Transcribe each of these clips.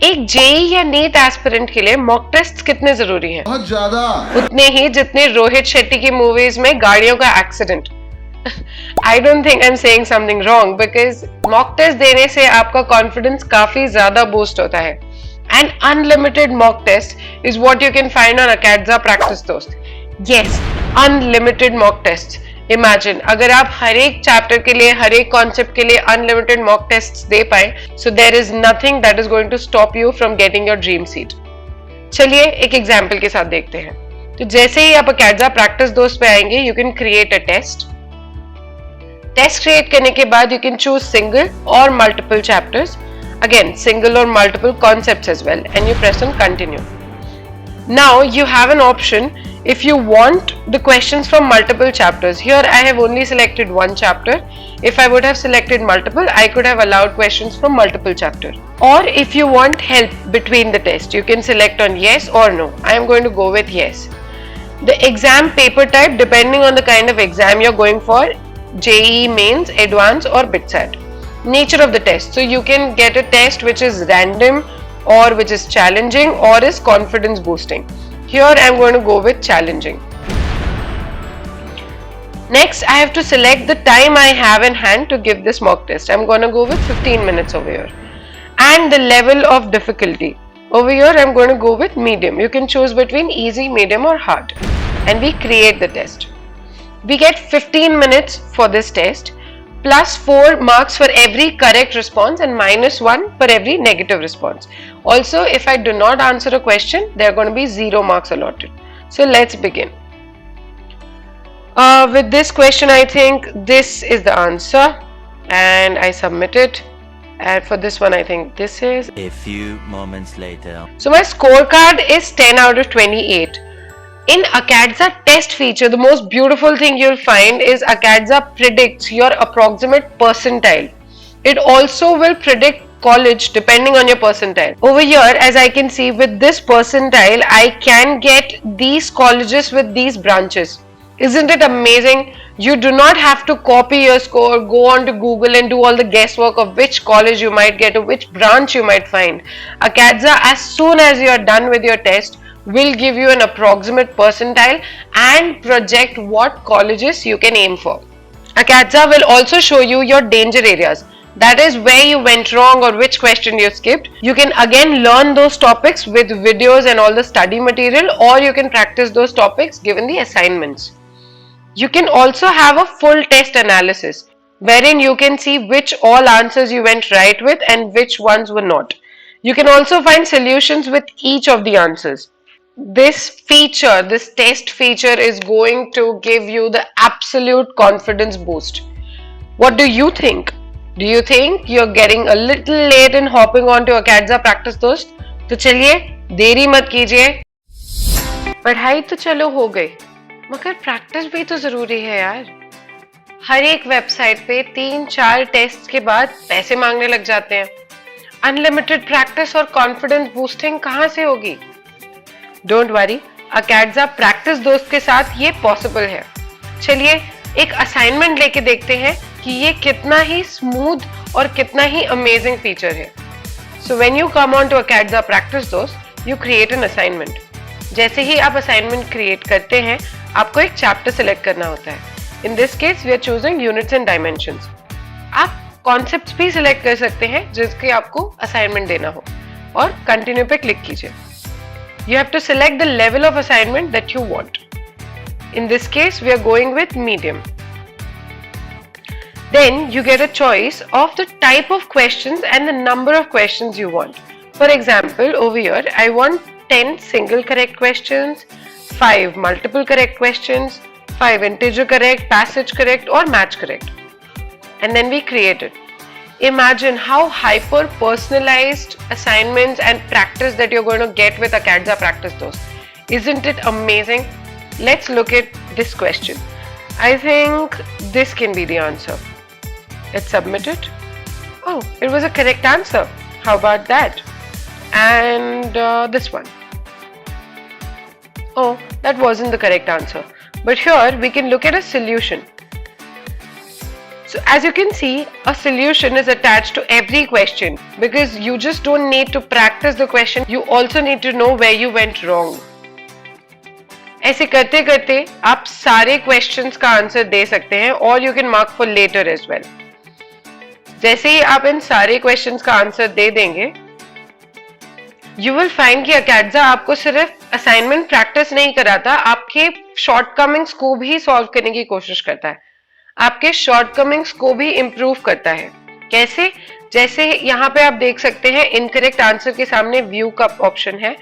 एक जेई या NEET aspirant के लिए मॉक टेस्ट कितने जरूरी हैं? बहुत ज्यादा, उतने ही जितने रोहित शेट्टी की मूवीज में गाड़ियों का accident. I don't think I am saying something wrong because mock test देने से आपका कॉन्फिडेंस काफी ज्यादा बूस्ट होता है। And unlimited mock test is what you can find on Acadza practice दोस्त। Yes, unlimited mock test. Imagine अगर आप हर एक चैप्टर के लिए, हर एक कॉन्सेप्ट के लिए अनलिमिटेड मॉक टेस्ट दे पाए, so there is nothing that is going to stop you from getting your dream seat. चलिए एक एग्जाम्पल के साथ देखते हैं। तो जैसे ही आप Acadza प्रैक्टिस दोस्त पे आएंगे, you can create a test. Test create करने के बाद यू कैन चूज सिंगल और multiple chapters, again single or multiple concepts as well, and you press on continue. Now you have an option if you want the questions from multiple chapters. Here I have only selected one chapter. If I would have selected multiple, I could have allowed questions from multiple chapter. Or if you want help between the test, you can select on yes or no. I am going to go with yes. The exam paper type, depending on the kind of exam you're going for, JEE mains, advanced or BITSAT. Nature of the test, so you can get a test which is random or which is challenging or is confidence boosting. Here I am going to go with challenging. Next I have to select the time I have in hand to give this mock test. I am going to go with 15 minutes over here. And the level of difficulty, over here I am going to go with medium. You can choose between easy, medium or hard, and we create the test. We get 15 minutes for this test, plus 4 marks for every correct response and minus 1 for every negative response. Also, if I do not answer a question, there are going to be 0 marks allotted. So let's begin. With this question, I think this is the answer, and I submit it. And for this one, I think this is. A few moments later. So my scorecard is 10 out of 28. In Acadza test feature, the most beautiful thing you'll find is Acadza predicts your approximate percentile. It also will predict college depending on your percentile. Over here, as I can see, with this percentile, I can get these colleges with these branches. Isn't it amazing? You do not have to copy your score, go on to Google and do all the guesswork of which college you might get or which branch you might find. Acadza, as soon as you are done with your test, will give you an approximate percentile and project what colleges you can aim for. Acadza will also show you your danger areas. That is where you went wrong or which question you skipped. You can again learn those topics with videos and all the study material, or you can practice those topics given the assignments. You can also have a full test analysis wherein you can see which all answers you went right with and which ones were not. You can also find solutions with each of the answers. This feature, this test feature is going to give you the absolute confidence boost. What do you think? Do you think you're getting a little late in hopping on to Acadza practice दोस्त? तो चलिए देरी मत कीजिए। पढ़ाई तो चलो हो गई, मगर प्रैक्टिस भी तो जरूरी है यार। हर एक वेबसाइट पे 3-4 टेस्ट के बाद पैसे मांगने लग जाते हैं। अनलिमिटेड प्रैक्टिस और कॉन्फिडेंस बूस्टिंग कहाँ से होगी? डोंट वरी, Acadza प्रैक्टिस दोस्त के साथ ये पॉसिबल है। चलिए एक असाइनमेंट लेके देखते हैं कि ये कितना ही स्मूथ और कितना ही अमेजिंग फीचर है। So when you come on to Acadza practice दोस्त, यू क्रिएट एन असाइनमेंट। जैसे ही आप असाइनमेंट क्रिएट करते हैं, आपको एक चैप्टर सिलेक्ट करना होता है। In this case we are choosing units and dimensions. आप कॉन्सेप्ट्स भी सिलेक्ट कर सकते हैं जिसके आपको असाइनमेंट देना हो, और कंटिन्यू पे क्लिक कीजिए। You have to select the level of assignment that you want. In this case, we are going with medium. Then you get a choice of the type of questions and the number of questions you want. For example, over here, I want 10 single correct questions, 5 multiple correct questions, 5 integer correct, passage correct, or match correct. And then we create it. Imagine how hyper personalized assignments and practice that you're going to get with Acadza practice dost. Isn't it amazing? Let's look at this question. I think this can be the answer. Let's submit it. Oh, it was a correct answer. How about that? And this one. Oh, that wasn't the correct answer. But here we can look at a solution. So as you can see, a solution is attached to every question because you just don't need to practice the question, you also need to know where you went wrong. ऐसे करते करते आप सारे questions का answer दे सकते हैं और you can mark for later as well. जैसे ही आप इन सारे क्वेश्चंस का आंसर दे देंगे, यू विल फाइंड कि अकैडजा आपको सिर्फ असाइनमेंट प्रैक्टिस नहीं कराता, आपके शॉर्टकमिंग्स को भी सॉल्व करने की कोशिश करता है, आपके शॉर्टकमिंग्स को भी इंप्रूव करता है. कैसे? जैसे यहाँ पे आप देख सकते हैं इनकरेक्ट आंसर के सामने व्यू का ऑप्शन है.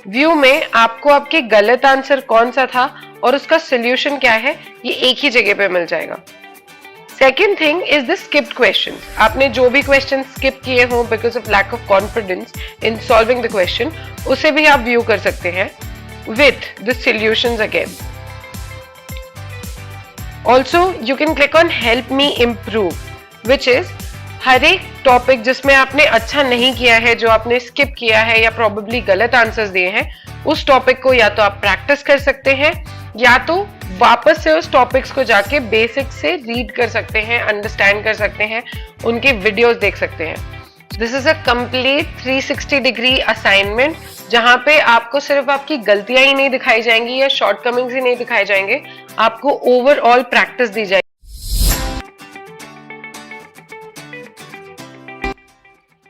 व्यू में आपको आपके गलत आंसर कौन सा था और उसका सोल्यूशन क्या है, ये एक ही जगह पे मिल जाएगा. Second thing is the skipped question. आपने जो भी क्वेश्चन स्किप किए हों because of lack of confidence in solving the question, उसे भी आप व्यू कर सकते हैं with the solutions again. Also you can click on help me improve, which is हर एक टॉपिक जिसमें आपने अच्छा नहीं किया है, जो आपने स्किप किया है या प्रोबेबली गलत आंसर्स दिए हैं, उस टॉपिक को या तो आप प्रैक्टिस कर सकते हैं या तो वापस से उस टॉपिक्स को जाके बेसिक से रीड कर सकते हैं, अंडरस्टैंड कर सकते हैं, उनके वीडियोस देख सकते हैं. This is a complete 360 degree assignment जहां पे आपको सिर्फ आपकी गलतियां ही नहीं दिखाई जाएंगी या शॉर्टकमिंग्स ही नहीं दिखाए जाएंगे, आपको ओवरऑल प्रैक्टिस दी जाएगी.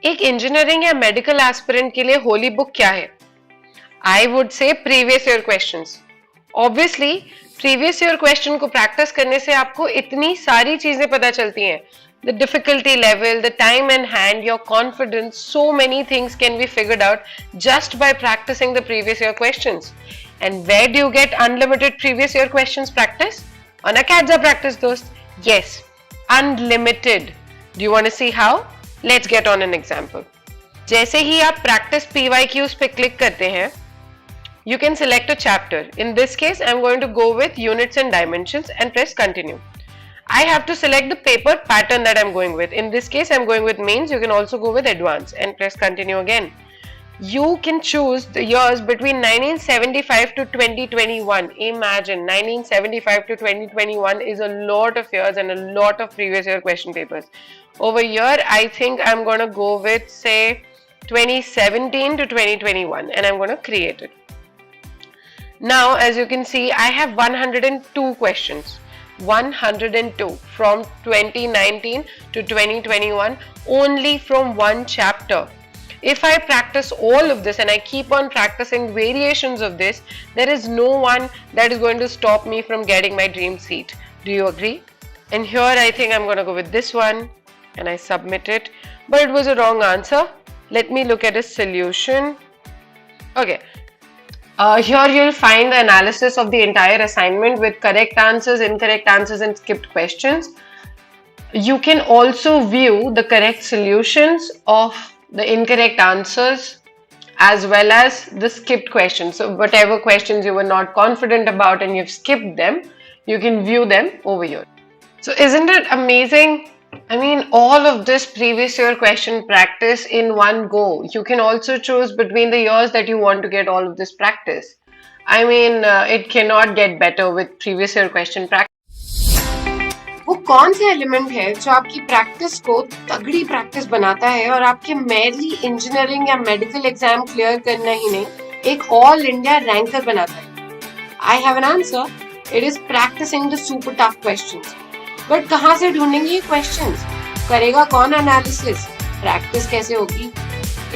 एक इंजीनियरिंग या मेडिकल एस्पिरेंट के लिए होली बुक क्या है? I would say previous year questions. Obviously previous year question को प्रैक्टिस करने से आपको इतनी सारी चीजें पता चलती हैं. The difficulty level, the time in hand, your confidence, so many things can be figured out just by practicing the previous year questions. And where do you get unlimited previous year questions practice? On Acadza practice दोस्त. Yes, unlimited. Do you want to see how? Let's get on an example. जैसे ही आप practice PYQs पे click करते हैं, you can select a chapter. In this case, I'm going to go with units and dimensions and press continue. I have to select the paper pattern that I'm going with. In this case, I'm going with mains. You can also go with advanced and press continue again. You can choose the years between 1975 to 2021. Imagine 1975 to 2021 is a lot of years and a lot of previous year question papers. Over here, I think I'm going to go with say 2017 to 2021 and I'm going to create it. Now, as you can see, I have 102 questions. 102 from 2019 to 2021 only from one chapter. If I practice all of this and I keep on practicing variations of this, there is no one that is going to stop me from getting my dream seat. Do you agree? And here I think I'm going to go with this one and I submit it, but it was a wrong answer. Let me look at a solution. Okay. Here you'll find the analysis of the entire assignment with correct answers, incorrect answers and skipped questions. You can also view the correct solutions of the incorrect answers as well as the skipped questions. So whatever questions you were not confident about and you've skipped them, you can view them over here. So isn't it amazing? I mean, all of this previous year question practice in one go. You can also choose between the years that you want to get all of this practice. I mean, it cannot get better with previous year question practice. वो कौन सा element है जो आपकी practice को तगड़ी practice बनाता है और आपके मेरली इंजीनियरिंग या मेडिकल एग्जाम क्लियर करना ही नहीं, एक ऑल इंडिया रैंकर बनाता है? I have an answer. It is practicing the super tough questions. But कहाँ से ढूंढेंगे ये क्वेश्चंस? करेगा कौन एनालिसिस? प्रैक्टिस कैसे होगी?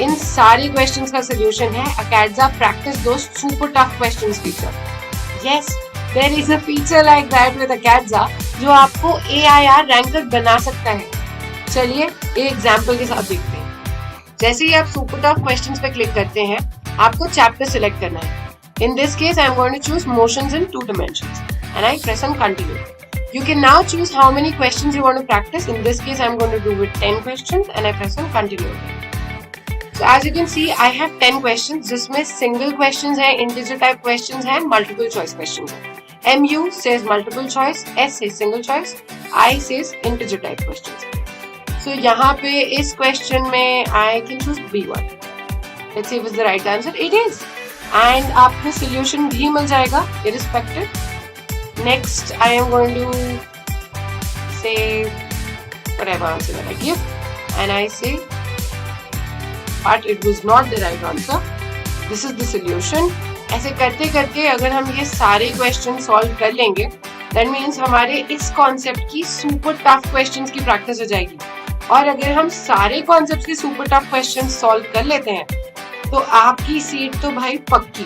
इन सारी क्वेश्चंस का सोल्यूशन है Acadza प्रैक्टिस दोस्त super tough questions feature. Yes, there is a feature like that with Acadza जो आपको AIR रैंकर बना सकता है. चलिए एक एग्जांपल के साथ देखते हैं. जैसे ही आप सुपर टफ क्वेश्चंस पे क्लिक करते हैं, आपको चैप्टर सिलेक्ट करना है. In this case I am going to choose motions in 2 dimensions and I press on continue. You can now choose how many questions you want to practice. In this case, I'm going to do with 10 questions and I press on continue. So as you can see, I have 10 questions. जिसमें single questions हैं, integer type questions हैं, multiple choice questions हैं. MU says multiple choice, S says single choice, I says integer type questions. So यहाँ पे इस question में I can choose B1. Let's see if it's the right answer. It is. And आपको solution भी मिल जाएगा irrespective. Next, I am going to say whatever answer that I give, and I say, but it was not the right answer. This is the solution. ऐसे करते करते अगर हम ये सारे क्वेश्चन सॉल्व कर लेंगे, that means हमारे इस कॉन्सेप्ट की सुपर टफ क्वेश्चंस की प्रैक्टिस हो जाएगी. और अगर हम सारे कॉन्सेप्ट्स के सुपर टफ क्वेश्चन सॉल्व कर लेते हैं तो आपकी सीट तो भाई पक्की.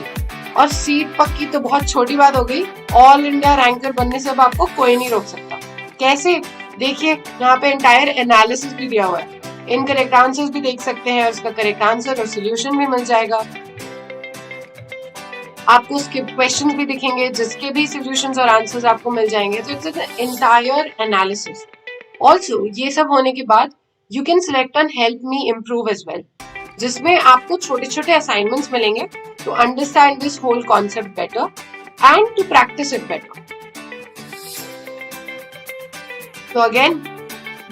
और सीट पक्की तो बहुत छोटी बात हो गई, ऑल इंडिया रैंकर बनने से अब आपको कोई नहीं रोक सकता. कैसे? देखिए यहाँ पे एंटायर एनालिसिस भी दिया हुआ है, इनकरेक्ट आंसर्स भी देख सकते हैं, उसका करेक्ट आंसर और सोल्यूशन भी मिल जाएगा. आपको उसके क्वेश्चंस भी दिखेंगे जिसके भी सॉल्यूशंस और आंसर्स आपको मिल जाएंगे. तो it's an entire analysis. Also ये सब होने के बाद you can select on help me improve as well, जिसमें आपको छोटे छोटे असाइनमेंट्स मिलेंगे to understand this whole concept better and to practice it better. तो अगेन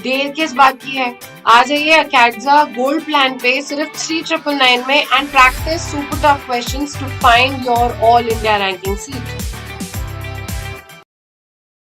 देर किस बात की है, आ जाइए अकैडजा गोल्ड प्लान पे सिर्फ 3999 में and practice super tough questions to find your all India ranking seat.